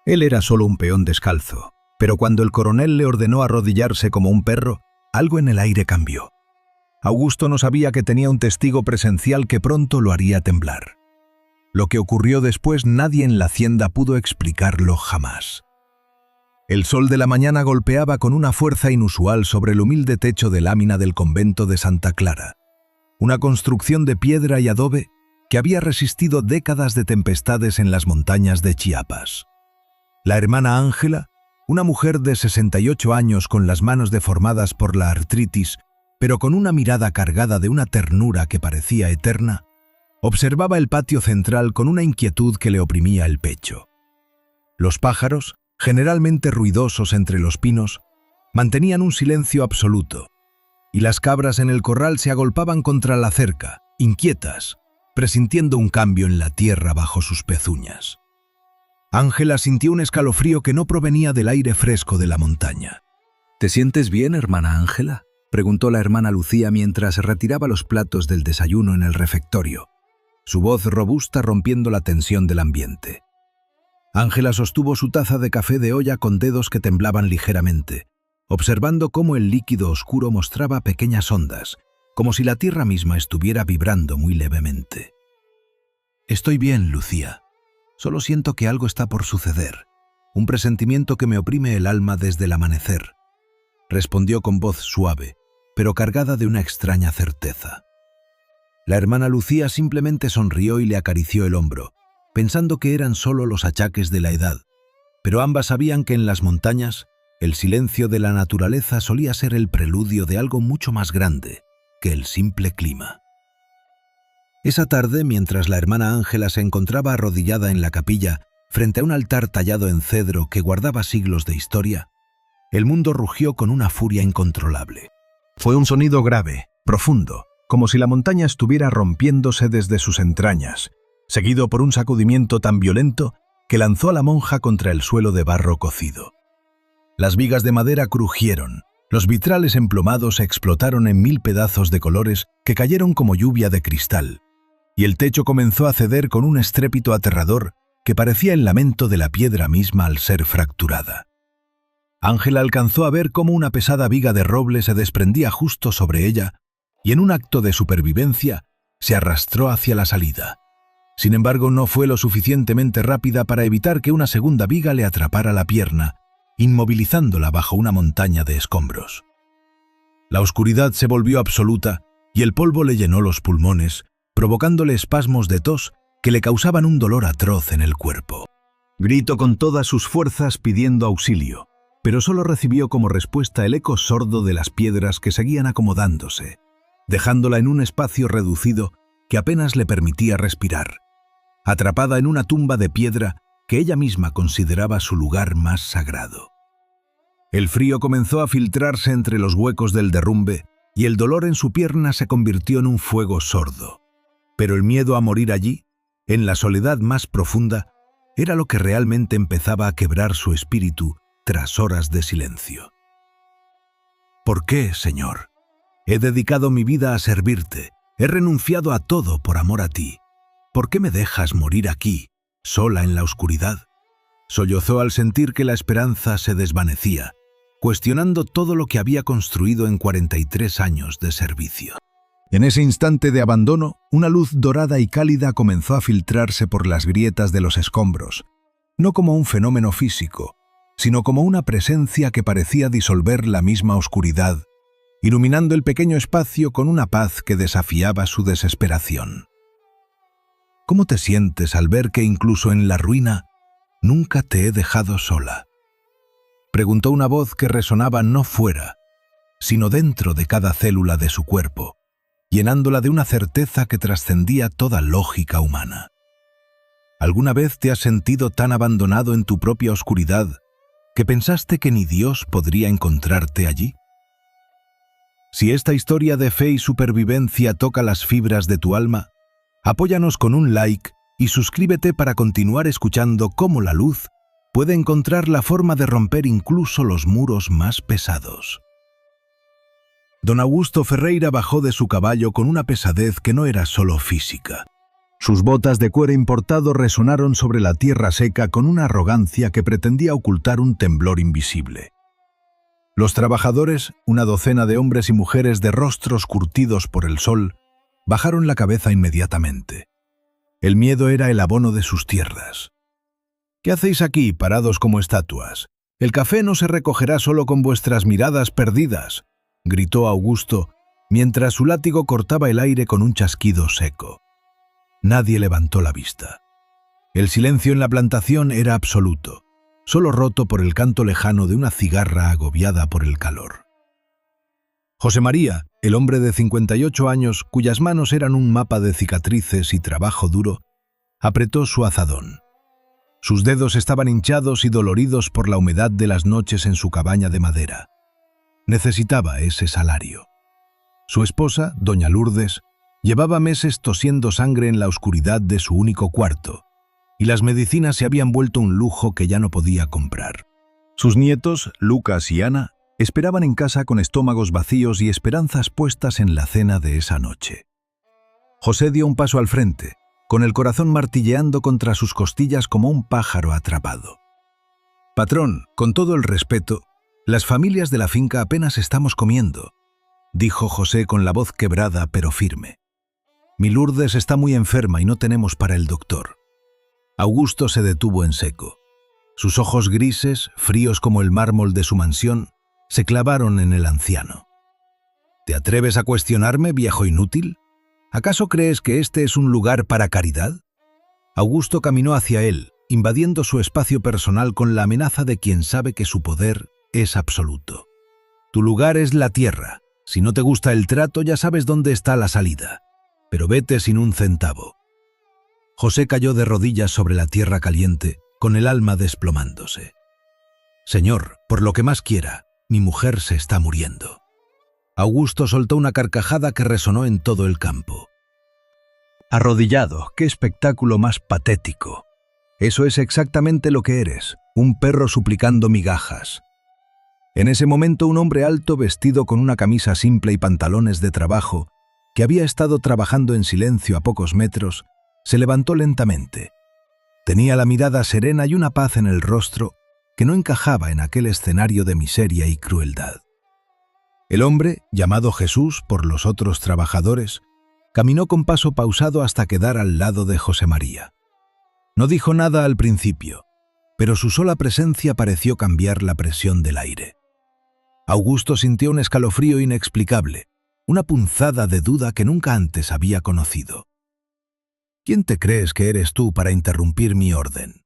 Él era solo un peón descalzo, pero cuando el coronel le ordenó arrodillarse como un perro, algo en el aire cambió. Augusto no sabía que tenía un testigo presencial que pronto lo haría temblar. Lo que ocurrió después nadie en la hacienda pudo explicarlo jamás. El sol de la mañana golpeaba con una fuerza inusual sobre el humilde techo de lámina del convento de Santa Clara, una construcción de piedra y adobe que había resistido décadas de tempestades en las montañas de Chiapas. La hermana Ángela, una mujer de 68 años con las manos deformadas por la artritis, pero con una mirada cargada de una ternura que parecía eterna, observaba el patio central con una inquietud que le oprimía el pecho. Los pájaros, generalmente ruidosos entre los pinos, mantenían un silencio absoluto, y las cabras en el corral se agolpaban contra la cerca, inquietas, presintiendo un cambio en la tierra bajo sus pezuñas. Ángela sintió un escalofrío que no provenía del aire fresco de la montaña. ¿Te sientes bien, hermana Ángela?, preguntó la hermana Lucía mientras retiraba los platos del desayuno en el refectorio, su voz robusta rompiendo la tensión del ambiente. Ángela sostuvo su taza de café de olla con dedos que temblaban ligeramente, observando cómo el líquido oscuro mostraba pequeñas ondas, como si la tierra misma estuviera vibrando muy levemente. «Estoy bien, Lucía. Solo siento que algo está por suceder, un presentimiento que me oprime el alma desde el amanecer», respondió con voz suave, pero cargada de una extraña certeza. La hermana Lucía simplemente sonrió y le acarició el hombro, pensando que eran solo los achaques de la edad, pero ambas sabían que en las montañas el silencio de la naturaleza solía ser el preludio de algo mucho más grande que el simple clima. Esa tarde, mientras la hermana Ángela se encontraba arrodillada en la capilla frente a un altar tallado en cedro que guardaba siglos de historia, el mundo rugió con una furia incontrolable. Fue un sonido grave, profundo, como si la montaña estuviera rompiéndose desde sus entrañas, seguido por un sacudimiento tan violento que lanzó a la monja contra el suelo de barro cocido. Las vigas de madera crujieron, los vitrales emplomados explotaron en 1000 pedazos de colores que cayeron como lluvia de cristal, y el techo comenzó a ceder con un estrépito aterrador que parecía el lamento de la piedra misma al ser fracturada. Ángela alcanzó a ver cómo una pesada viga de roble se desprendía justo sobre ella y en un acto de supervivencia se arrastró hacia la salida. Sin embargo, no fue lo suficientemente rápida para evitar que una segunda viga le atrapara la pierna, inmovilizándola bajo una montaña de escombros. La oscuridad se volvió absoluta y el polvo le llenó los pulmones, provocándole espasmos de tos que le causaban un dolor atroz en el cuerpo. Gritó con todas sus fuerzas pidiendo auxilio, pero solo recibió como respuesta el eco sordo de las piedras que seguían acomodándose, dejándola en un espacio reducido que apenas le permitía respirar, atrapada en una tumba de piedra que ella misma consideraba su lugar más sagrado. El frío comenzó a filtrarse entre los huecos del derrumbe y el dolor en su pierna se convirtió en un fuego sordo. Pero el miedo a morir allí, en la soledad más profunda, era lo que realmente empezaba a quebrar su espíritu tras horas de silencio. «¿Por qué, Señor? He dedicado mi vida a servirte, he renunciado a todo por amor a ti. ¿Por qué me dejas morir aquí, sola en la oscuridad?», sollozó al sentir que la esperanza se desvanecía, cuestionando todo lo que había construido en 43 años de servicio. En ese instante de abandono, una luz dorada y cálida comenzó a filtrarse por las grietas de los escombros, no como un fenómeno físico, sino como una presencia que parecía disolver la misma oscuridad, iluminando el pequeño espacio con una paz que desafiaba su desesperación. ¿Cómo te sientes al ver que incluso en la ruina nunca te he dejado sola?, preguntó una voz que resonaba no fuera, sino dentro de cada célula de su cuerpo, llenándola de una certeza que trascendía toda lógica humana. ¿Alguna vez te has sentido tan abandonado en tu propia oscuridad que pensaste que ni Dios podría encontrarte allí? Si esta historia de fe y supervivencia toca las fibras de tu alma, apóyanos con un like y suscríbete para continuar escuchando cómo la luz puede encontrar la forma de romper incluso los muros más pesados. Don Augusto Ferreira bajó de su caballo con una pesadez que no era solo física, Sus botas de cuero importado resonaron sobre la tierra seca con una arrogancia que pretendía ocultar un temblor invisible. Los trabajadores, una docena de hombres y mujeres de rostros curtidos por el sol, bajaron la cabeza inmediatamente. El miedo era el abono de sus tierras. «¿Qué hacéis aquí, parados como estatuas? El café no se recogerá solo con vuestras miradas perdidas», gritó Augusto, mientras su látigo cortaba el aire con un chasquido seco. Nadie levantó la vista. El silencio en la plantación era absoluto, solo roto por el canto lejano de una cigarra agobiada por el calor. José María, el hombre de 58 años, cuyas manos eran un mapa de cicatrices y trabajo duro, apretó su azadón. Sus dedos estaban hinchados y doloridos por la humedad de las noches en su cabaña de madera. Necesitaba ese salario. Su esposa, doña Lourdes, llevaba meses tosiendo sangre en la oscuridad de su único cuarto, y las medicinas se habían vuelto un lujo que ya no podía comprar. Sus nietos, Lucas y Ana, esperaban en casa con estómagos vacíos y esperanzas puestas en la cena de esa noche. José dio un paso al frente, con el corazón martilleando contra sus costillas como un pájaro atrapado. «Patrón, con todo el respeto, las familias de la finca apenas estamos comiendo», dijo José con la voz quebrada pero firme. «Mi Lourdes está muy enferma y no tenemos para el doctor». Augusto se detuvo en seco. Sus ojos grises, fríos como el mármol de su mansión, se clavaron en el anciano. «¿Te atreves a cuestionarme, viejo inútil? ¿Acaso crees que este es un lugar para caridad?». Augusto caminó hacia él, invadiendo su espacio personal con la amenaza de quien sabe que su poder es absoluto. «Tu lugar es la tierra. Si no te gusta el trato, ya sabes dónde está la salida. Pero vete sin un centavo». José cayó de rodillas sobre la tierra caliente, con el alma desplomándose. «Señor, por lo que más quiera, mi mujer se está muriendo». Augusto soltó una carcajada que resonó en todo el campo. «Arrodillado, qué espectáculo más patético. Eso es exactamente lo que eres, un perro suplicando migajas». En ese momento un hombre alto vestido con una camisa simple y pantalones de trabajo, que había estado trabajando en silencio a pocos metros, se levantó lentamente. Tenía la mirada serena y una paz en el rostro que no encajaba en aquel escenario de miseria y crueldad. El hombre, llamado Jesús por los otros trabajadores, caminó con paso pausado hasta quedar al lado de José María. No dijo nada al principio, pero su sola presencia pareció cambiar la presión del aire. Augusto sintió un escalofrío inexplicable, una punzada de duda que nunca antes había conocido. «¿Quién te crees que eres tú para interrumpir mi orden?»,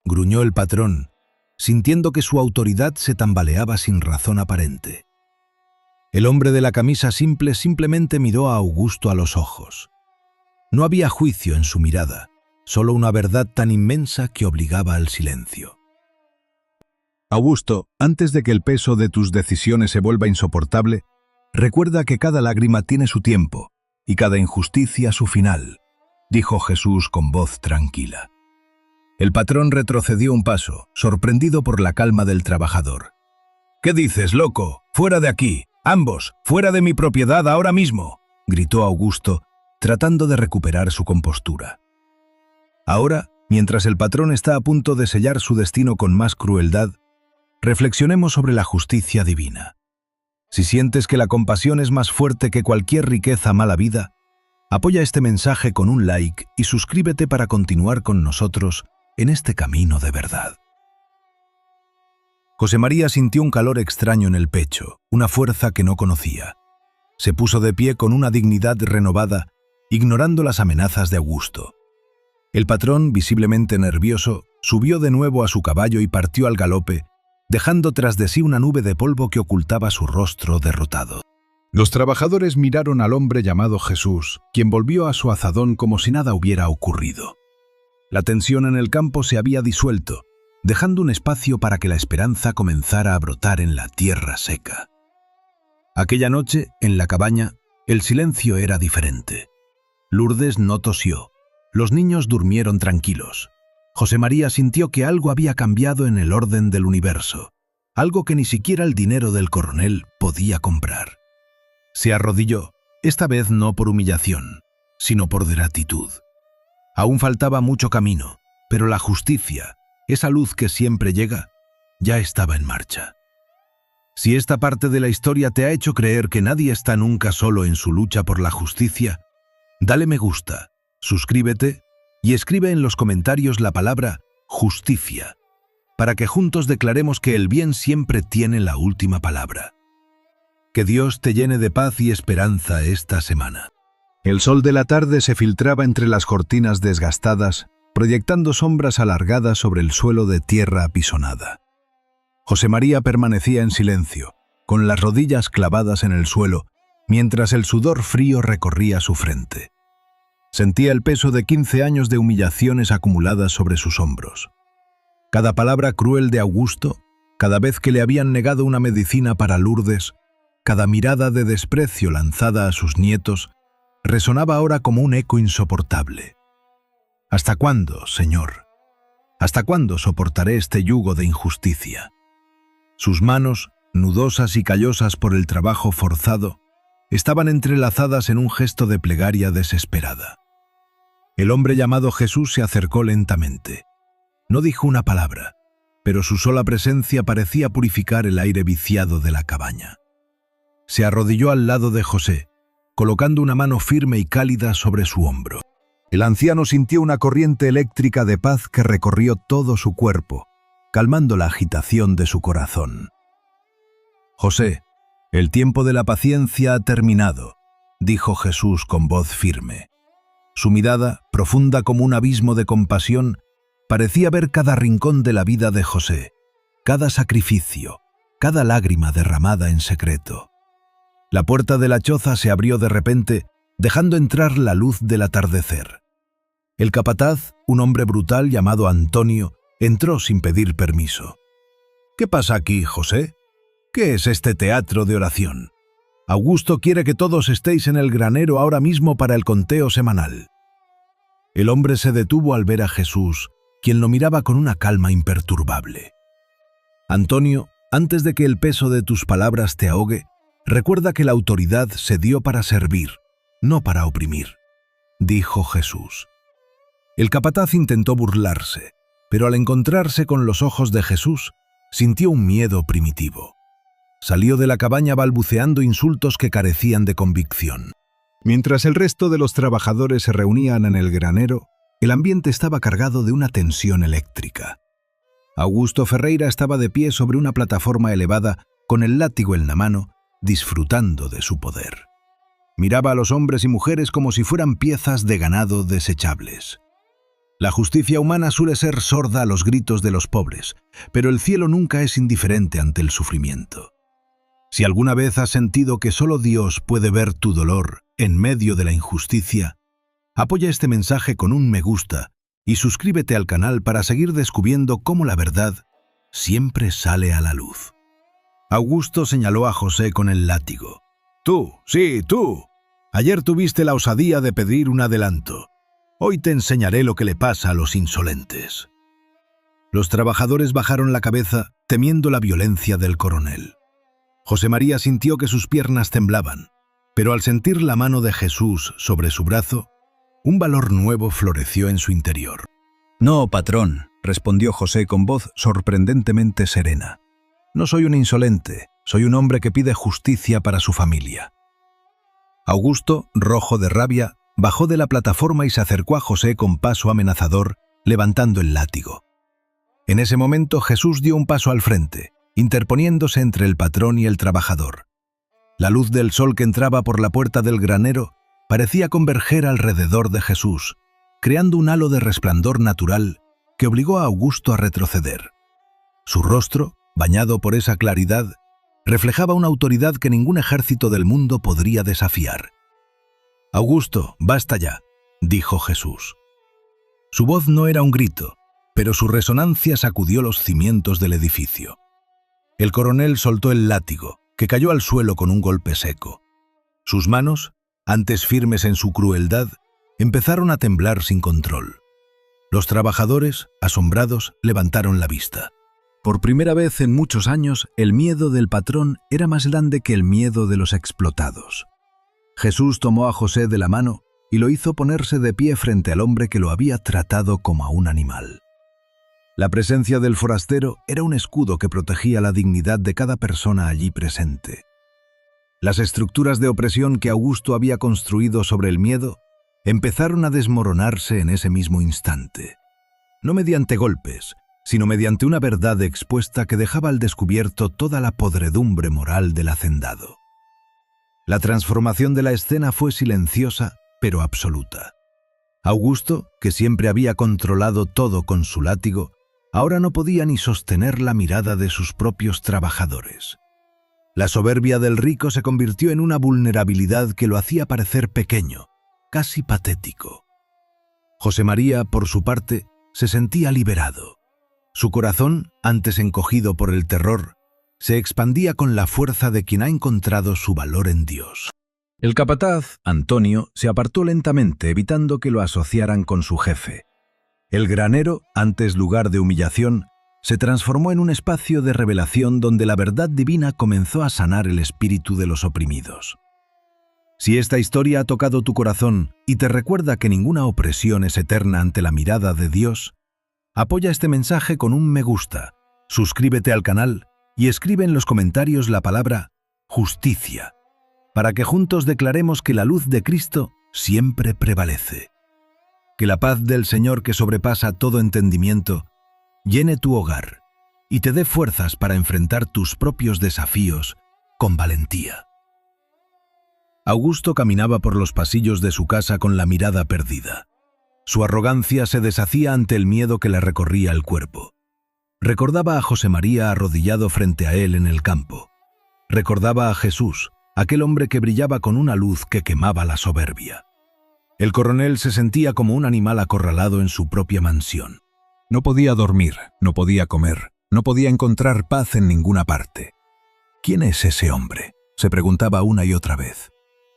gruñó el patrón, sintiendo que su autoridad se tambaleaba sin razón aparente. El hombre de la camisa simple simplemente miró a Augusto a los ojos. No había juicio en su mirada, solo una verdad tan inmensa que obligaba al silencio. «Augusto, antes de que el peso de tus decisiones se vuelva insoportable, recuerda que cada lágrima tiene su tiempo y cada injusticia su final», dijo Jesús con voz tranquila. El patrón retrocedió un paso, sorprendido por la calma del trabajador. «¿Qué dices, loco? ¡Fuera de aquí! ¡Ambos! ¡Fuera de mi propiedad ahora mismo!», gritó Augusto, tratando de recuperar su compostura. Ahora, mientras el patrón está a punto de sellar su destino con más crueldad, reflexionemos sobre la justicia divina. Si sientes que la compasión es más fuerte que cualquier riqueza mala vida, apoya este mensaje con un like y suscríbete para continuar con nosotros en este camino de verdad. José María sintió un calor extraño en el pecho, una fuerza que no conocía. Se puso de pie con una dignidad renovada, ignorando las amenazas de Augusto. El patrón, visiblemente nervioso, subió de nuevo a su caballo y partió al galope, dejando tras de sí una nube de polvo que ocultaba su rostro derrotado. Los trabajadores miraron al hombre llamado Jesús, quien volvió a su azadón como si nada hubiera ocurrido. La tensión en el campo se había disuelto, dejando un espacio para que la esperanza comenzara a brotar en la tierra seca. Aquella noche, en la cabaña, el silencio era diferente. Lourdes no tosió. Los niños durmieron tranquilos. José María sintió que algo había cambiado en el orden del universo, algo que ni siquiera el dinero del coronel podía comprar. Se arrodilló, esta vez no por humillación, sino por gratitud. Aún faltaba mucho camino, pero la justicia, esa luz que siempre llega, ya estaba en marcha. Si esta parte de la historia te ha hecho creer que nadie está nunca solo en su lucha por la justicia, dale me gusta, suscríbete y escribe en los comentarios la palabra justicia, para que juntos declaremos que el bien siempre tiene la última palabra. Que Dios te llene de paz y esperanza esta semana. El sol de la tarde se filtraba entre las cortinas desgastadas, proyectando sombras alargadas sobre el suelo de tierra apisonada. José María permanecía en silencio, con las rodillas clavadas en el suelo, mientras el sudor frío recorría su frente. Sentía el peso de 15 años de humillaciones acumuladas sobre sus hombros. Cada palabra cruel de Augusto, cada vez que le habían negado una medicina para Lourdes, cada mirada de desprecio lanzada a sus nietos, resonaba ahora como un eco insoportable. ¿Hasta cuándo, Señor? ¿Hasta cuándo soportaré este yugo de injusticia? Sus manos, nudosas y callosas por el trabajo forzado, estaban entrelazadas en un gesto de plegaria desesperada. El hombre llamado Jesús se acercó lentamente. No dijo una palabra, pero su sola presencia parecía purificar el aire viciado de la cabaña. Se arrodilló al lado de José, colocando una mano firme y cálida sobre su hombro. El anciano sintió una corriente eléctrica de paz que recorrió todo su cuerpo, calmando la agitación de su corazón. «José, el tiempo de la paciencia ha terminado», dijo Jesús con voz firme. Su mirada, profunda como un abismo de compasión, parecía ver cada rincón de la vida de José, cada sacrificio, cada lágrima derramada en secreto. La puerta de la choza se abrió de repente, dejando entrar la luz del atardecer. El capataz, un hombre brutal llamado Antonio, entró sin pedir permiso. «¿Qué pasa aquí, José? ¿Qué es este teatro de oración? Augusto quiere que todos estéis en el granero ahora mismo para el conteo semanal». El hombre se detuvo al ver a Jesús, quien lo miraba con una calma imperturbable. «Antonio, antes de que el peso de tus palabras te ahogue, recuerda que la autoridad se dio para servir, no para oprimir», dijo Jesús. El capataz intentó burlarse, pero al encontrarse con los ojos de Jesús, sintió un miedo primitivo. Salió de la cabaña balbuceando insultos que carecían de convicción. Mientras el resto de los trabajadores se reunían en el granero, el ambiente estaba cargado de una tensión eléctrica. Augusto Ferreira estaba de pie sobre una plataforma elevada, con el látigo en la mano, disfrutando de su poder. Miraba a los hombres y mujeres como si fueran piezas de ganado desechables. La justicia humana suele ser sorda a los gritos de los pobres, pero el cielo nunca es indiferente ante el sufrimiento. Si alguna vez has sentido que solo Dios puede ver tu dolor en medio de la injusticia, apoya este mensaje con un me gusta y suscríbete al canal para seguir descubriendo cómo la verdad siempre sale a la luz. Augusto señaló a José con el látigo. «Tú, sí, tú. Ayer tuviste la osadía de pedir un adelanto. Hoy te enseñaré lo que le pasa a los insolentes». Los trabajadores bajaron la cabeza, temiendo la violencia del coronel. José María sintió que sus piernas temblaban, pero al sentir la mano de Jesús sobre su brazo, un valor nuevo floreció en su interior. «No, patrón», respondió José con voz sorprendentemente serena. «No soy un insolente, soy un hombre que pide justicia para su familia». Augusto, rojo de rabia, bajó de la plataforma y se acercó a José con paso amenazador, levantando el látigo. En ese momento Jesús dio un paso al frente, interponiéndose entre el patrón y el trabajador. La luz del sol que entraba por la puerta del granero parecía converger alrededor de Jesús, creando un halo de resplandor natural que obligó a Augusto a retroceder. Su rostro, bañado por esa claridad, reflejaba una autoridad que ningún ejército del mundo podría desafiar. «Augusto, basta ya», dijo Jesús. Su voz no era un grito, pero su resonancia sacudió los cimientos del edificio. El coronel soltó el látigo, que cayó al suelo con un golpe seco. Sus manos, antes firmes en su crueldad, empezaron a temblar sin control. Los trabajadores, asombrados, levantaron la vista. Por primera vez en muchos años, el miedo del patrón era más grande que el miedo de los explotados. Jesús tomó a José de la mano y lo hizo ponerse de pie frente al hombre que lo había tratado como a un animal. La presencia del forastero era un escudo que protegía la dignidad de cada persona allí presente. Las estructuras de opresión que Augusto había construido sobre el miedo empezaron a desmoronarse en ese mismo instante. No mediante golpes, sino mediante una verdad expuesta que dejaba al descubierto toda la podredumbre moral del hacendado. La transformación de la escena fue silenciosa, pero absoluta. Augusto, que siempre había controlado todo con su látigo, ahora no podía ni sostener la mirada de sus propios trabajadores. La soberbia del rico se convirtió en una vulnerabilidad que lo hacía parecer pequeño, casi patético. José María, por su parte, se sentía liberado. Su corazón, antes encogido por el terror, se expandía con la fuerza de quien ha encontrado su valor en Dios. El capataz, Antonio, se apartó lentamente, evitando que lo asociaran con su jefe. El granero, antes lugar de humillación, se transformó en un espacio de revelación donde la verdad divina comenzó a sanar el espíritu de los oprimidos. Si esta historia ha tocado tu corazón y te recuerda que ninguna opresión es eterna ante la mirada de Dios, apoya este mensaje con un me gusta, suscríbete al canal y escribe en los comentarios la palabra justicia, para que juntos declaremos que la luz de Cristo siempre prevalece. Que la paz del Señor, que sobrepasa todo entendimiento, llene tu hogar y te dé fuerzas para enfrentar tus propios desafíos con valentía. Augusto caminaba por los pasillos de su casa con la mirada perdida. Su arrogancia se deshacía ante el miedo que le recorría el cuerpo. Recordaba a José María arrodillado frente a él en el campo. Recordaba a Jesús, aquel hombre que brillaba con una luz que quemaba la soberbia. El coronel se sentía como un animal acorralado en su propia mansión. No podía dormir, no podía comer, no podía encontrar paz en ninguna parte. ¿Quién es ese hombre?, se preguntaba una y otra vez.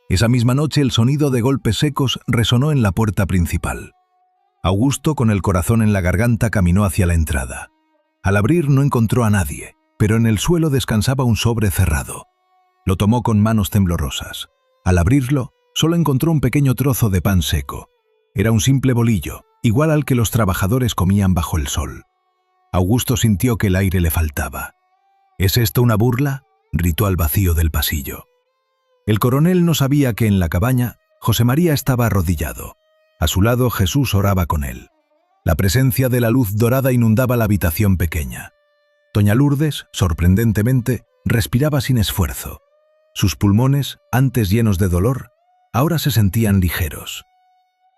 Esa misma noche el sonido de golpes secos resonó en la puerta principal. Augusto, con el corazón en la garganta, caminó hacia la entrada. Al abrir no encontró a nadie, pero en el suelo descansaba un sobre cerrado. Lo tomó con manos temblorosas. Al abrirlo, solo encontró un pequeño trozo de pan seco. Era un simple bolillo, igual al que los trabajadores comían bajo el sol. Augusto sintió que el aire le faltaba. ¿Es esto una burla?, gritó al vacío del pasillo. El coronel no sabía que en la cabaña José María estaba arrodillado. A su lado Jesús oraba con él. La presencia de la luz dorada inundaba la habitación pequeña. Doña Lourdes, sorprendentemente, respiraba sin esfuerzo. Sus pulmones, antes llenos de dolor, ahora se sentían ligeros.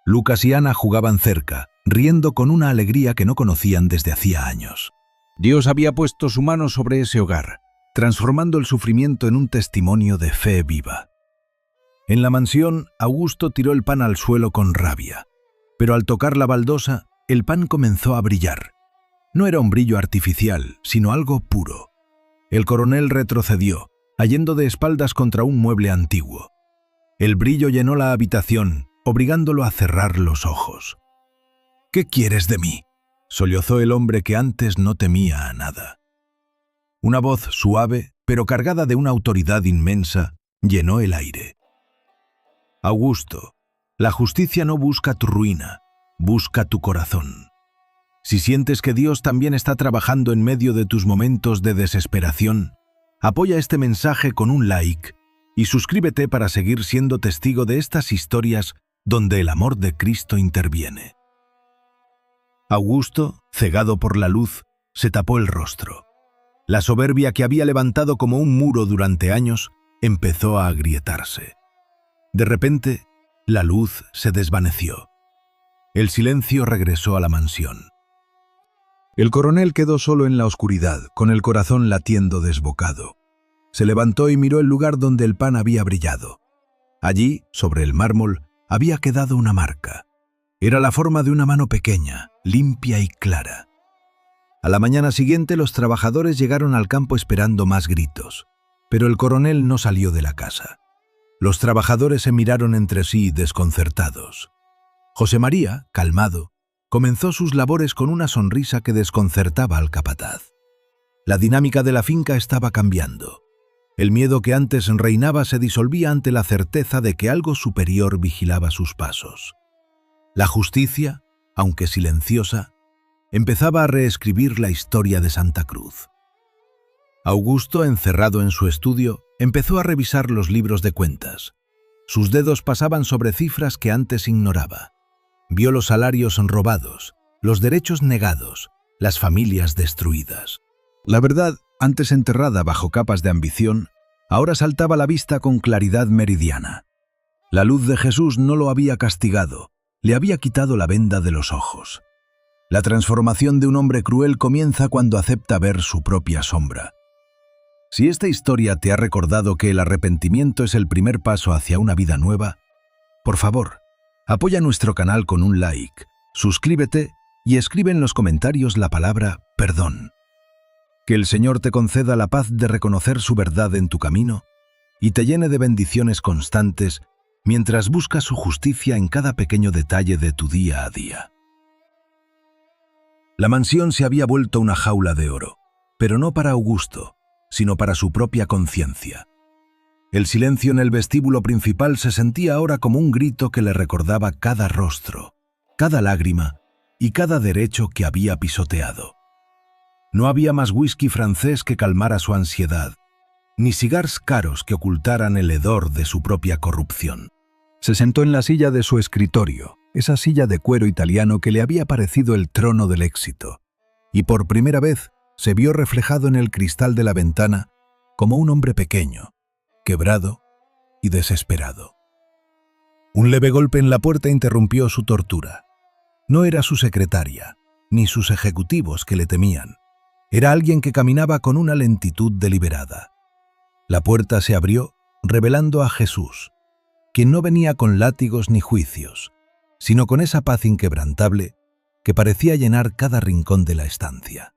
Lucas y Ana jugaban cerca, riendo con una alegría que no conocían desde hacía años. Dios había puesto su mano sobre ese hogar, transformando el sufrimiento en un testimonio de fe viva. En la mansión, Augusto tiró el pan al suelo con rabia, pero al tocar la baldosa, el pan comenzó a brillar. No era un brillo artificial, sino algo puro. El coronel retrocedió, cayendo de espaldas contra un mueble antiguo. El brillo llenó la habitación, obligándolo a cerrar los ojos. «¿Qué quieres de mí?», sollozó el hombre que antes no temía a nada. Una voz suave, pero cargada de una autoridad inmensa, llenó el aire. «Augusto, la justicia no busca tu ruina, busca tu corazón. Si sientes que Dios también está trabajando en medio de tus momentos de desesperación, apoya este mensaje con un like y suscríbete para seguir siendo testigo de estas historias donde el amor de Cristo interviene». Augusto, cegado por la luz, se tapó el rostro. La soberbia que había levantado como un muro durante años empezó a agrietarse. De repente, la luz se desvaneció. El silencio regresó a la mansión. El coronel quedó solo en la oscuridad, con el corazón latiendo desbocado. Se levantó y miró el lugar donde el pan había brillado. Allí, sobre el mármol, había quedado una marca. Era la forma de una mano pequeña, limpia y clara. A la mañana siguiente los trabajadores llegaron al campo esperando más gritos, pero el coronel no salió de la casa. Los trabajadores se miraron entre sí desconcertados. José María, calmado, comenzó sus labores con una sonrisa que desconcertaba al capataz. La dinámica de la finca estaba cambiando. El miedo que antes reinaba se disolvía ante la certeza de que algo superior vigilaba sus pasos. La justicia, aunque silenciosa, empezaba a reescribir la historia de Santa Cruz. Augusto, encerrado en su estudio, empezó a revisar los libros de cuentas. Sus dedos pasaban sobre cifras que antes ignoraba. Vio los salarios robados, los derechos negados, las familias destruidas. La verdad, antes enterrada bajo capas de ambición, ahora saltaba a la vista con claridad meridiana. La luz de Jesús no lo había castigado, le había quitado la venda de los ojos. La transformación de un hombre cruel comienza cuando acepta ver su propia sombra. Si esta historia te ha recordado que el arrepentimiento es el primer paso hacia una vida nueva, por favor, apoya nuestro canal con un like, suscríbete y escribe en los comentarios la palabra perdón. Que el Señor te conceda la paz de reconocer su verdad en tu camino y te llene de bendiciones constantes mientras buscas su justicia en cada pequeño detalle de tu día a día. La mansión se había vuelto una jaula de oro, pero no para Augusto, sino para su propia conciencia. El silencio en el vestíbulo principal se sentía ahora como un grito que le recordaba cada rostro, cada lágrima y cada derecho que había pisoteado. No había más whisky francés que calmara su ansiedad, ni cigars caros que ocultaran el hedor de su propia corrupción. Se sentó en la silla de su escritorio, esa silla de cuero italiano que le había parecido el trono del éxito, y por primera vez se vio reflejado en el cristal de la ventana como un hombre pequeño, quebrado y desesperado. Un leve golpe en la puerta interrumpió su tortura. No era su secretaria, ni sus ejecutivos que le temían. Era alguien que caminaba con una lentitud deliberada. La puerta se abrió, revelando a Jesús, quien no venía con látigos ni juicios, sino con esa paz inquebrantable que parecía llenar cada rincón de la estancia.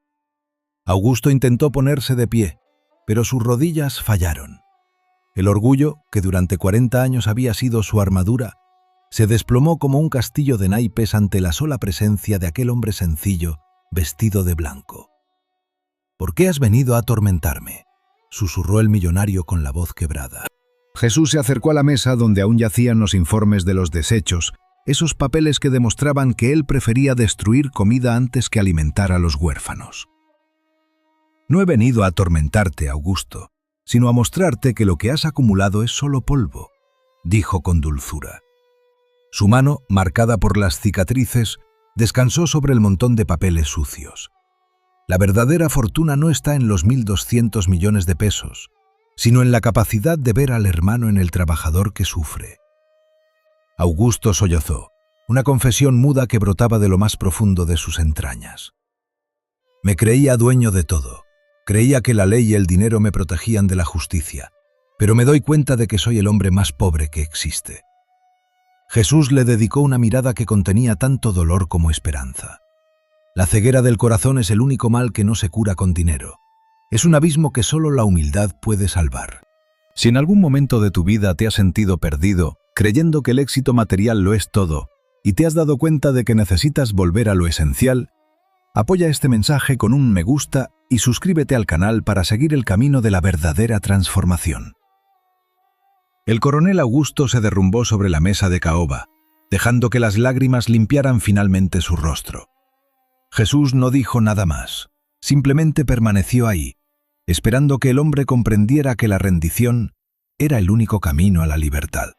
Augusto intentó ponerse de pie, pero sus rodillas fallaron. El orgullo, que durante 40 años había sido su armadura, se desplomó como un castillo de naipes ante la sola presencia de aquel hombre sencillo, vestido de blanco. «¿Por qué has venido a atormentarme?», susurró el millonario con la voz quebrada. Jesús se acercó a la mesa donde aún yacían los informes de los desechos, esos papeles que demostraban que él prefería destruir comida antes que alimentar a los huérfanos. «No he venido a atormentarte, Augusto, sino a mostrarte que lo que has acumulado es solo polvo», dijo con dulzura. Su mano, marcada por las cicatrices, descansó sobre el montón de papeles sucios. La verdadera fortuna no está en los 1.200 millones de pesos, sino en la capacidad de ver al hermano en el trabajador que sufre. Augusto sollozó, una confesión muda que brotaba de lo más profundo de sus entrañas. «Me creía dueño de todo. Creía que la ley y el dinero me protegían de la justicia, pero me doy cuenta de que soy el hombre más pobre que existe». Jesús le dedicó una mirada que contenía tanto dolor como esperanza. La ceguera del corazón es el único mal que no se cura con dinero. Es un abismo que solo la humildad puede salvar. Si en algún momento de tu vida te has sentido perdido, creyendo que el éxito material lo es todo, y te has dado cuenta de que necesitas volver a lo esencial, apoya este mensaje con un me gusta y suscríbete al canal para seguir el camino de la verdadera transformación. El coronel Augusto se derrumbó sobre la mesa de caoba, dejando que las lágrimas limpiaran finalmente su rostro. Jesús no dijo nada más, simplemente permaneció ahí, esperando que el hombre comprendiera que la rendición era el único camino a la libertad.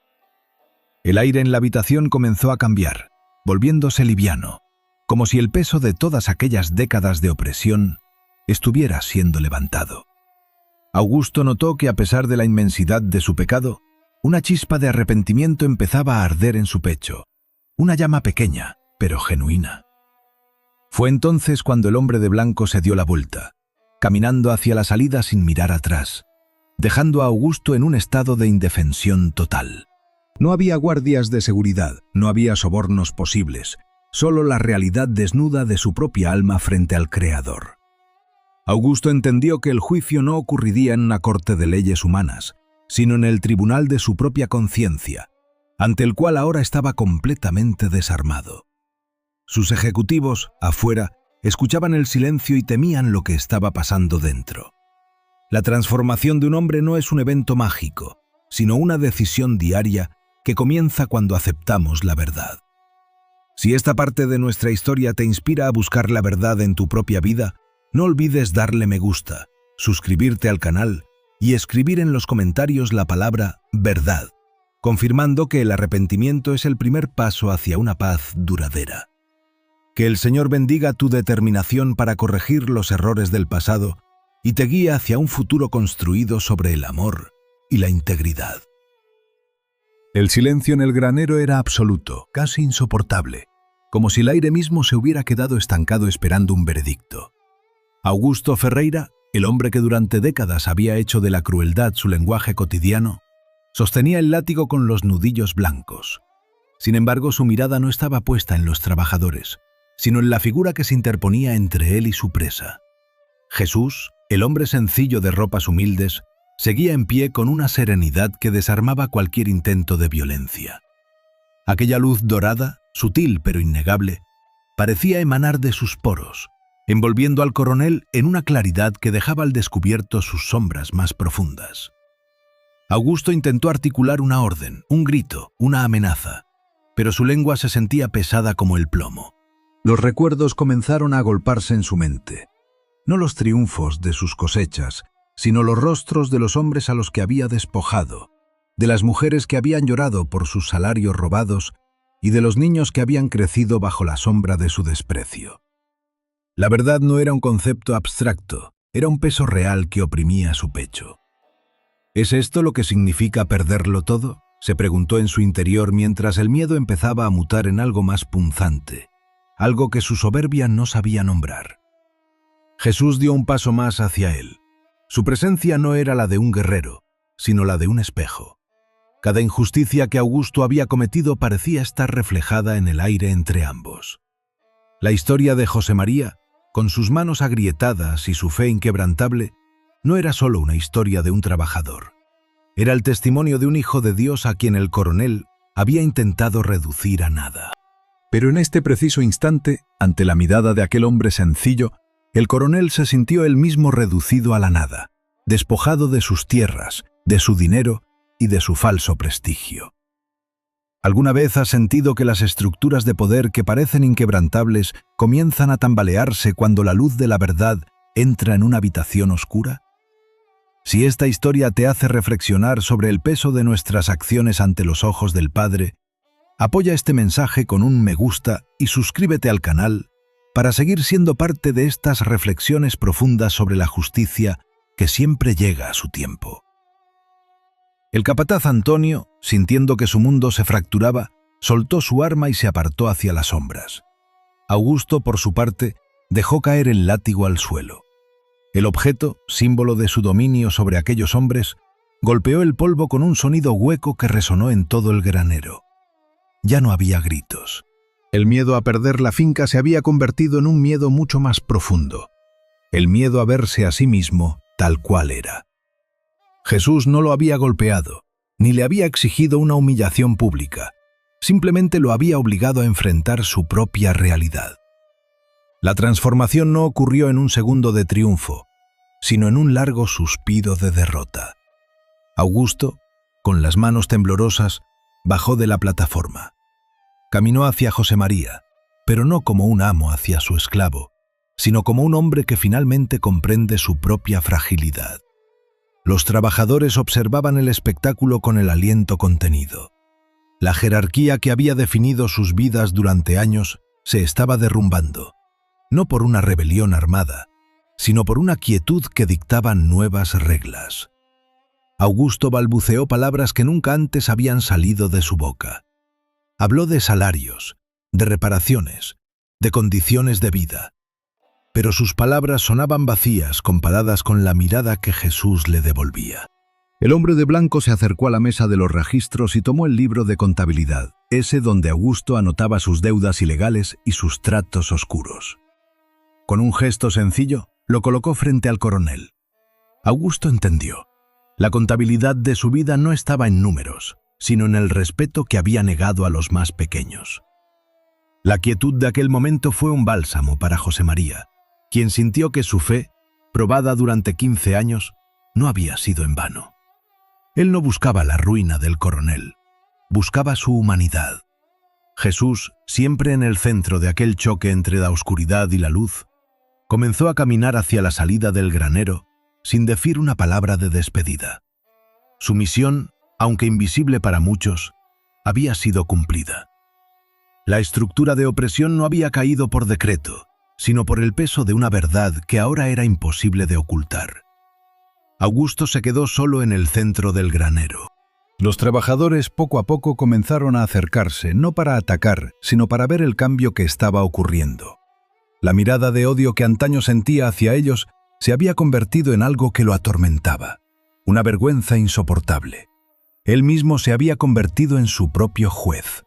El aire en la habitación comenzó a cambiar, volviéndose liviano, como si el peso de todas aquellas décadas de opresión estuviera siendo levantado. Augusto notó que a pesar de la inmensidad de su pecado, una chispa de arrepentimiento empezaba a arder en su pecho, una llama pequeña, pero genuina. Fue entonces cuando el hombre de blanco se dio la vuelta, caminando hacia la salida sin mirar atrás, dejando a Augusto en un estado de indefensión total. No había guardias de seguridad, no había sobornos posibles, solo la realidad desnuda de su propia alma frente al Creador. Augusto entendió que el juicio no ocurriría en una corte de leyes humanas, sino en el tribunal de su propia conciencia, ante el cual ahora estaba completamente desarmado. Sus ejecutivos, afuera, escuchaban el silencio y temían lo que estaba pasando dentro. La transformación de un hombre no es un evento mágico, sino una decisión diaria que comienza cuando aceptamos la verdad. Si esta parte de nuestra historia te inspira a buscar la verdad en tu propia vida, no olvides darle me gusta, suscribirte al canal y escribir en los comentarios la palabra verdad, confirmando que el arrepentimiento es el primer paso hacia una paz duradera. Que el Señor bendiga tu determinación para corregir los errores del pasado y te guíe hacia un futuro construido sobre el amor y la integridad. El silencio en el granero era absoluto, casi insoportable, como si el aire mismo se hubiera quedado estancado esperando un veredicto. Augusto Ferreira, el hombre que durante décadas había hecho de la crueldad su lenguaje cotidiano, sostenía el látigo con los nudillos blancos. Sin embargo, su mirada no estaba puesta en los trabajadores, sino en la figura que se interponía entre él y su presa. Jesús, el hombre sencillo de ropas humildes, seguía en pie con una serenidad que desarmaba cualquier intento de violencia. Aquella luz dorada, sutil pero innegable, parecía emanar de sus poros, envolviendo al coronel en una claridad que dejaba al descubierto sus sombras más profundas. Augusto intentó articular una orden, un grito, una amenaza, pero su lengua se sentía pesada como el plomo. Los recuerdos comenzaron a agolparse en su mente. No los triunfos de sus cosechas, sino los rostros de los hombres a los que había despojado, de las mujeres que habían llorado por sus salarios robados y de los niños que habían crecido bajo la sombra de su desprecio. La verdad no era un concepto abstracto, era un peso real que oprimía su pecho. ¿Es esto lo que significa perderlo todo?, se preguntó en su interior mientras el miedo empezaba a mutar en algo más punzante, algo que su soberbia no sabía nombrar. Jesús dio un paso más hacia él. Su presencia no era la de un guerrero, sino la de un espejo. Cada injusticia que Augusto había cometido parecía estar reflejada en el aire entre ambos. La historia de José María, con sus manos agrietadas y su fe inquebrantable, no era solo una historia de un trabajador. Era el testimonio de un hijo de Dios a quien el coronel había intentado reducir a nada. Pero en este preciso instante, ante la mirada de aquel hombre sencillo, el coronel se sintió él mismo reducido a la nada, despojado de sus tierras, de su dinero y de su falso prestigio. ¿Alguna vez has sentido que las estructuras de poder que parecen inquebrantables comienzan a tambalearse cuando la luz de la verdad entra en una habitación oscura? Si esta historia te hace reflexionar sobre el peso de nuestras acciones ante los ojos del Padre, apoya este mensaje con un me gusta y suscríbete al canal para seguir siendo parte de estas reflexiones profundas sobre la justicia que siempre llega a su tiempo. El capataz Antonio, sintiendo que su mundo se fracturaba, soltó su arma y se apartó hacia las sombras. Augusto, por su parte, dejó caer el látigo al suelo. El objeto, símbolo de su dominio sobre aquellos hombres, golpeó el polvo con un sonido hueco que resonó en todo el granero. Ya no había gritos. El miedo a perder la finca se había convertido en un miedo mucho más profundo. El miedo a verse a sí mismo tal cual era. Jesús no lo había golpeado, ni le había exigido una humillación pública. Simplemente lo había obligado a enfrentar su propia realidad. La transformación no ocurrió en un segundo de triunfo, sino en un largo suspiro de derrota. Augusto, con las manos temblorosas, bajó de la plataforma. Caminó hacia José María, pero no como un amo hacia su esclavo, sino como un hombre que finalmente comprende su propia fragilidad. Los trabajadores observaban el espectáculo con el aliento contenido. La jerarquía que había definido sus vidas durante años se estaba derrumbando, no por una rebelión armada, sino por una quietud que dictaban nuevas reglas. Augusto balbuceó palabras que nunca antes habían salido de su boca. Habló de salarios, de reparaciones, de condiciones de vida. Pero sus palabras sonaban vacías comparadas con la mirada que Jesús le devolvía. El hombre de blanco se acercó a la mesa de los registros y tomó el libro de contabilidad, ese donde Augusto anotaba sus deudas ilegales y sus tratos oscuros. Con un gesto sencillo, lo colocó frente al coronel. Augusto entendió. La contabilidad de su vida no estaba en números, sino en el respeto que había negado a los más pequeños. La quietud de aquel momento fue un bálsamo para José María, quien sintió que su fe, probada durante 15 años, no había sido en vano. Él no buscaba la ruina del coronel, buscaba su humanidad. Jesús, siempre en el centro de aquel choque entre la oscuridad y la luz, comenzó a caminar hacia la salida del granero sin decir una palabra de despedida. Su misión, aunque invisible para muchos, había sido cumplida. La estructura de opresión no había caído por decreto, sino por el peso de una verdad que ahora era imposible de ocultar. Augusto se quedó solo en el centro del granero. Los trabajadores poco a poco comenzaron a acercarse, no para atacar, sino para ver el cambio que estaba ocurriendo. La mirada de odio que antaño sentía hacia ellos se había convertido en algo que lo atormentaba, una vergüenza insoportable. Él mismo se había convertido en su propio juez.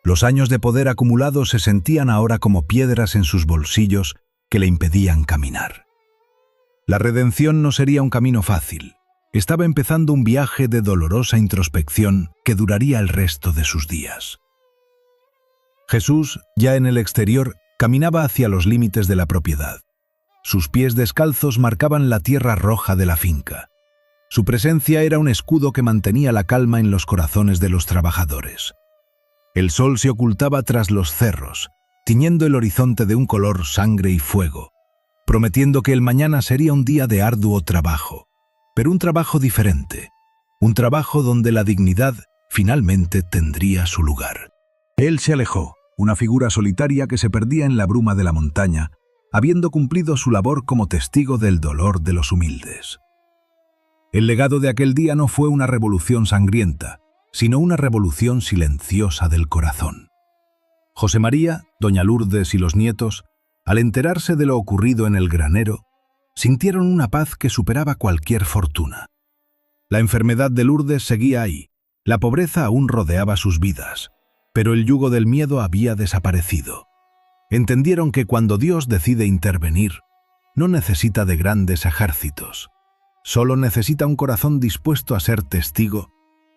Los años de poder acumulados se sentían ahora como piedras en sus bolsillos que le impedían caminar. La redención no sería un camino fácil. Estaba empezando un viaje de dolorosa introspección que duraría el resto de sus días. Jesús, ya en el exterior, caminaba hacia los límites de la propiedad. Sus pies descalzos marcaban la tierra roja de la finca. Su presencia era un escudo que mantenía la calma en los corazones de los trabajadores. El sol se ocultaba tras los cerros, tiñendo el horizonte de un color sangre y fuego, prometiendo que el mañana sería un día de arduo trabajo, pero un trabajo diferente, un trabajo donde la dignidad finalmente tendría su lugar. Él se alejó, una figura solitaria que se perdía en la bruma de la montaña, habiendo cumplido su labor como testigo del dolor de los humildes. El legado de aquel día no fue una revolución sangrienta, sino una revolución silenciosa del corazón. José María, doña Lourdes y los nietos, al enterarse de lo ocurrido en el granero, sintieron una paz que superaba cualquier fortuna. La enfermedad de Lourdes seguía ahí, la pobreza aún rodeaba sus vidas, pero el yugo del miedo había desaparecido. Entendieron que cuando Dios decide intervenir, no necesita de grandes ejércitos, solo necesita un corazón dispuesto a ser testigo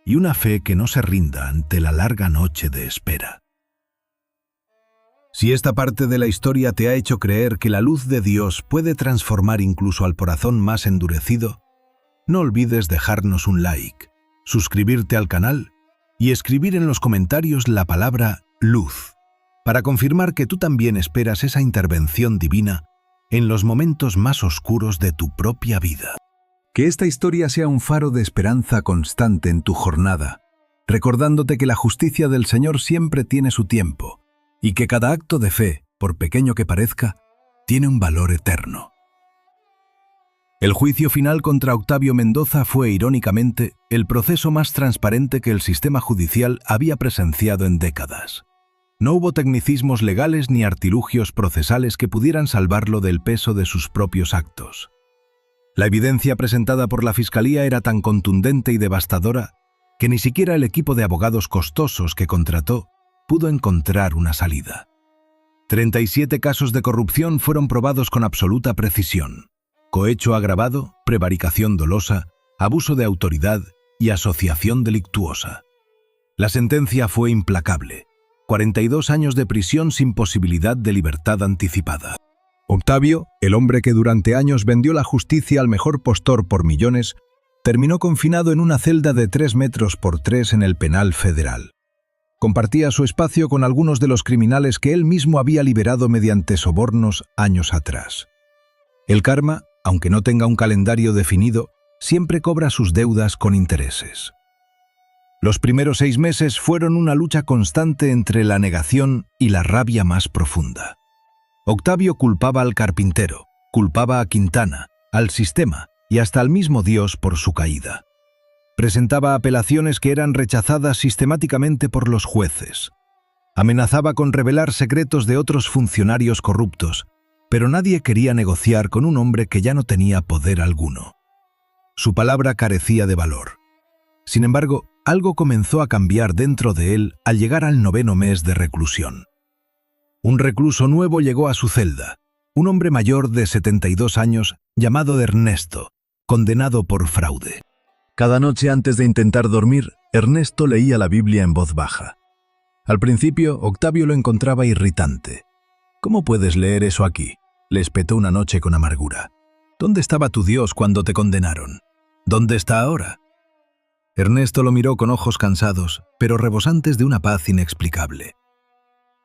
y una fe que no se rinda ante la larga noche de espera. Si esta parte de la historia te ha hecho creer que la luz de Dios puede transformar incluso al corazón más endurecido, no olvides dejarnos un like, suscribirte al canal y escribir en los comentarios la palabra luz, para confirmar que tú también esperas esa intervención divina en los momentos más oscuros de tu propia vida. Que esta historia sea un faro de esperanza constante en tu jornada, recordándote que la justicia del Señor siempre tiene su tiempo y que cada acto de fe, por pequeño que parezca, tiene un valor eterno. El juicio final contra Octavio Mendoza fue, irónicamente, el proceso más transparente que el sistema judicial había presenciado en décadas. No hubo tecnicismos legales ni artilugios procesales que pudieran salvarlo del peso de sus propios actos. La evidencia presentada por la Fiscalía era tan contundente y devastadora que ni siquiera el equipo de abogados costosos que contrató pudo encontrar una salida. 37 casos de corrupción fueron probados con absoluta precisión: cohecho agravado, prevaricación dolosa, abuso de autoridad y asociación delictuosa. La sentencia fue implacable: 42 años de prisión sin posibilidad de libertad anticipada. Octavio, el hombre que durante años vendió la justicia al mejor postor por millones, terminó confinado en una celda de 3 metros por 3 en el penal federal. Compartía su espacio con algunos de los criminales que él mismo había liberado mediante sobornos años atrás. El karma, aunque no tenga un calendario definido, siempre cobra sus deudas con intereses. Los primeros 6 meses fueron una lucha constante entre la negación y la rabia más profunda. Octavio culpaba al carpintero, culpaba a Quintana, al sistema y hasta al mismo Dios por su caída. Presentaba apelaciones que eran rechazadas sistemáticamente por los jueces. Amenazaba con revelar secretos de otros funcionarios corruptos, pero nadie quería negociar con un hombre que ya no tenía poder alguno. Su palabra carecía de valor. Sin embargo, algo comenzó a cambiar dentro de él al llegar al 9º mes de reclusión. Un recluso nuevo llegó a su celda, un hombre mayor de 72 años llamado Ernesto, condenado por fraude. Cada noche antes de intentar dormir, Ernesto leía la Biblia en voz baja. Al principio, Octavio lo encontraba irritante. «¿Cómo puedes leer eso aquí?», le espetó una noche con amargura. «¿Dónde estaba tu Dios cuando te condenaron? ¿Dónde está ahora? Ernesto lo miró con ojos cansados, pero rebosantes de una paz inexplicable.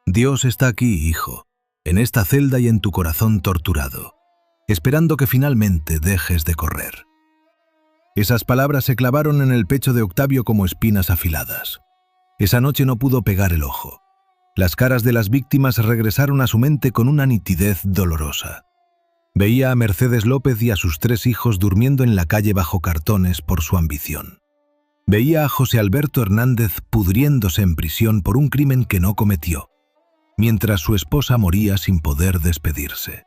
Dios está aquí, hijo, en esta celda y en tu corazón torturado, esperando que finalmente dejes de correr. Esas palabras se clavaron en el pecho de Octavio como espinas afiladas. Esa noche no pudo pegar el ojo. Las caras de las víctimas regresaron a su mente con una nitidez dolorosa. Veía a Mercedes López y a sus 3 hijos durmiendo en la calle bajo cartones por su ambición. Veía a José Alberto Hernández pudriéndose en prisión por un crimen que no cometió, mientras su esposa moría sin poder despedirse.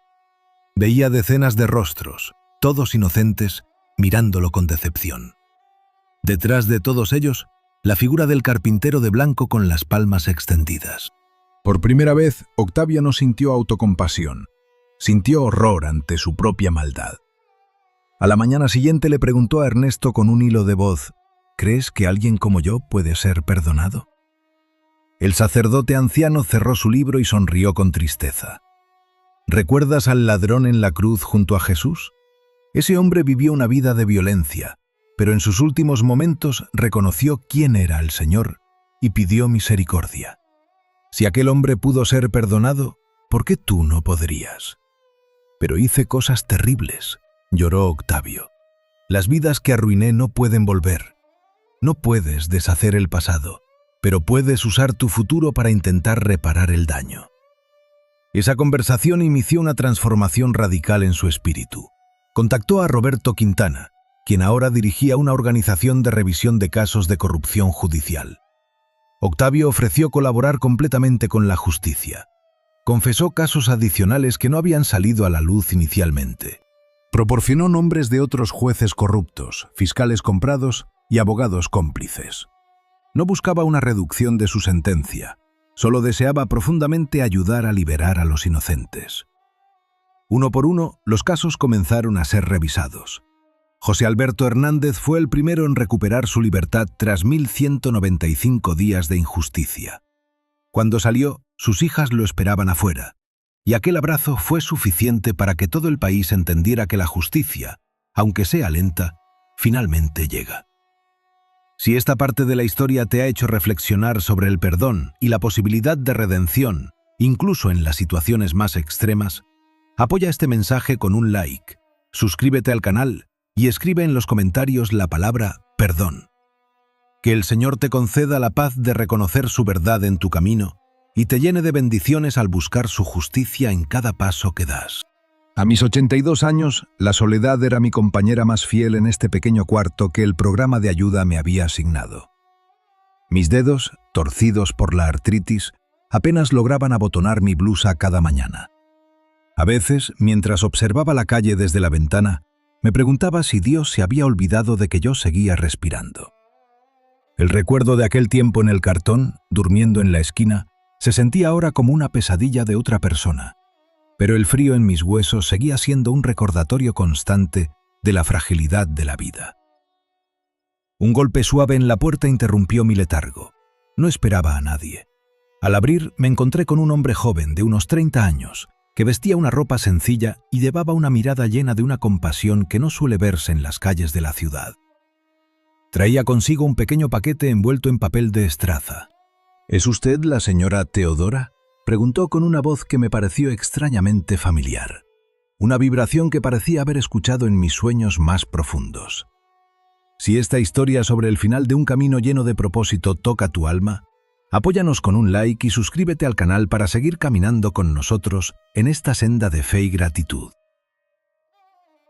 Veía decenas de rostros, todos inocentes, mirándolo con decepción. Detrás de todos ellos, la figura del carpintero de blanco con las palmas extendidas. Por primera vez, Octavio no sintió autocompasión. Sintió horror ante su propia maldad. A la mañana siguiente le preguntó a Ernesto con un hilo de voz: ¿crees que alguien como yo puede ser perdonado? El sacerdote anciano cerró su libro y sonrió con tristeza. ¿Recuerdas al ladrón en la cruz junto a Jesús? Ese hombre vivió una vida de violencia, pero en sus últimos momentos reconoció quién era el Señor y pidió misericordia. Si aquel hombre pudo ser perdonado, ¿por qué tú no podrías? Pero hice cosas terribles, lloró Octavio. Las vidas que arruiné no pueden volver. No puedes deshacer el pasado, pero puedes usar tu futuro para intentar reparar el daño. Esa conversación inició una transformación radical en su espíritu. Contactó a Roberto Quintana, quien ahora dirigía una organización de revisión de casos de corrupción judicial. Octavio ofreció colaborar completamente con la justicia. Confesó casos adicionales que no habían salido a la luz inicialmente. Proporcionó nombres de otros jueces corruptos, fiscales comprados y abogados cómplices. No buscaba una reducción de su sentencia, solo deseaba profundamente ayudar a liberar a los inocentes. Uno por uno, los casos comenzaron a ser revisados. José Alberto Hernández fue el primero en recuperar su libertad tras 1195 días de injusticia. Cuando salió, sus hijas lo esperaban afuera, y aquel abrazo fue suficiente para que todo el país entendiera que la justicia, aunque sea lenta, finalmente llega. Si esta parte de la historia te ha hecho reflexionar sobre el perdón y la posibilidad de redención, incluso en las situaciones más extremas, apoya este mensaje con un like, suscríbete al canal y escribe en los comentarios la palabra perdón. Que el Señor te conceda la paz de reconocer su verdad en tu camino y te llene de bendiciones al buscar su justicia en cada paso que das. A mis 82 años, la soledad era mi compañera más fiel en este pequeño cuarto que el programa de ayuda me había asignado. Mis dedos, torcidos por la artritis, apenas lograban abotonar mi blusa cada mañana. A veces, mientras observaba la calle desde la ventana, me preguntaba si Dios se había olvidado de que yo seguía respirando. El recuerdo de aquel tiempo en el cartón, durmiendo en la esquina, se sentía ahora como una pesadilla de otra persona, pero el frío en mis huesos seguía siendo un recordatorio constante de la fragilidad de la vida. Un golpe suave en la puerta interrumpió mi letargo. No esperaba a nadie. Al abrir, me encontré con un hombre joven de unos 30 años, que vestía una ropa sencilla y llevaba una mirada llena de una compasión que no suele verse en las calles de la ciudad. Traía consigo un pequeño paquete envuelto en papel de estraza. ¿Es usted la señora Teodora?, preguntó con una voz que me pareció extrañamente familiar. Una vibración que parecía haber escuchado en mis sueños más profundos. Si esta historia sobre el final de un camino lleno de propósito toca tu alma, apóyanos con un like y suscríbete al canal para seguir caminando con nosotros en esta senda de fe y gratitud.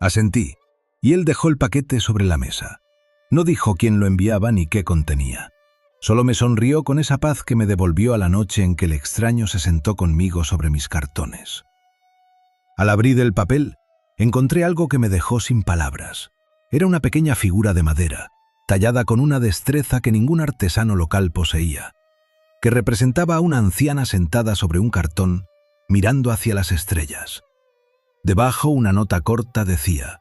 Asentí, y él dejó el paquete sobre la mesa. No dijo quién lo enviaba ni qué contenía. Solo me sonrió con esa paz que me devolvió a la noche en que el extraño se sentó conmigo sobre mis cartones. Al abrir el papel, encontré algo que me dejó sin palabras. Era una pequeña figura de madera, tallada con una destreza que ningún artesano local poseía, que representaba a una anciana sentada sobre un cartón, mirando hacia las estrellas. Debajo, una nota corta decía: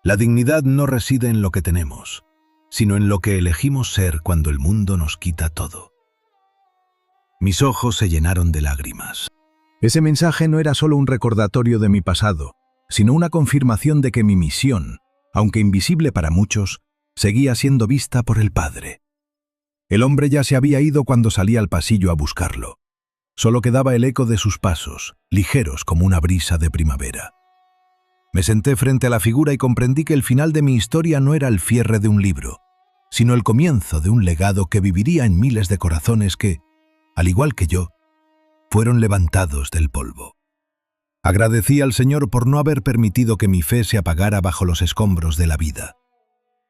«La dignidad no reside en lo que tenemos, sino en lo que elegimos ser cuando el mundo nos quita todo». Mis ojos se llenaron de lágrimas. Ese mensaje no era solo un recordatorio de mi pasado, sino una confirmación de que mi misión, aunque invisible para muchos, seguía siendo vista por el padre. El hombre ya se había ido cuando salí al pasillo a buscarlo. Solo quedaba el eco de sus pasos, ligeros como una brisa de primavera. Me senté frente a la figura y comprendí que el final de mi historia no era el cierre de un libro, sino el comienzo de un legado que viviría en miles de corazones que, al igual que yo, fueron levantados del polvo. Agradecí al Señor por no haber permitido que mi fe se apagara bajo los escombros de la vida.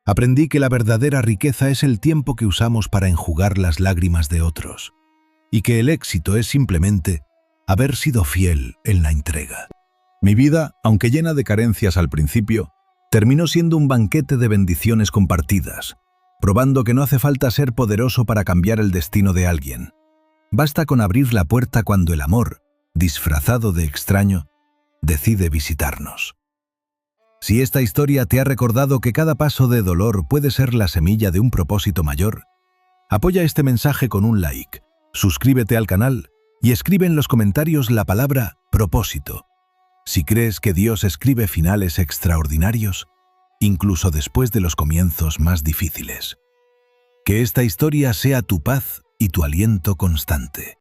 Aprendí que la verdadera riqueza es el tiempo que usamos para enjugar las lágrimas de otros, y que el éxito es simplemente haber sido fiel en la entrega. Mi vida, aunque llena de carencias al principio, terminó siendo un banquete de bendiciones compartidas, probando que no hace falta ser poderoso para cambiar el destino de alguien. Basta con abrir la puerta cuando el amor, disfrazado de extraño, decide visitarnos. Si esta historia te ha recordado que cada paso de dolor puede ser la semilla de un propósito mayor, apoya este mensaje con un like, suscríbete al canal y escribe en los comentarios la palabra propósito. Si crees que Dios escribe finales extraordinarios, incluso después de los comienzos más difíciles. Que esta historia sea tu paz y tu aliento constante.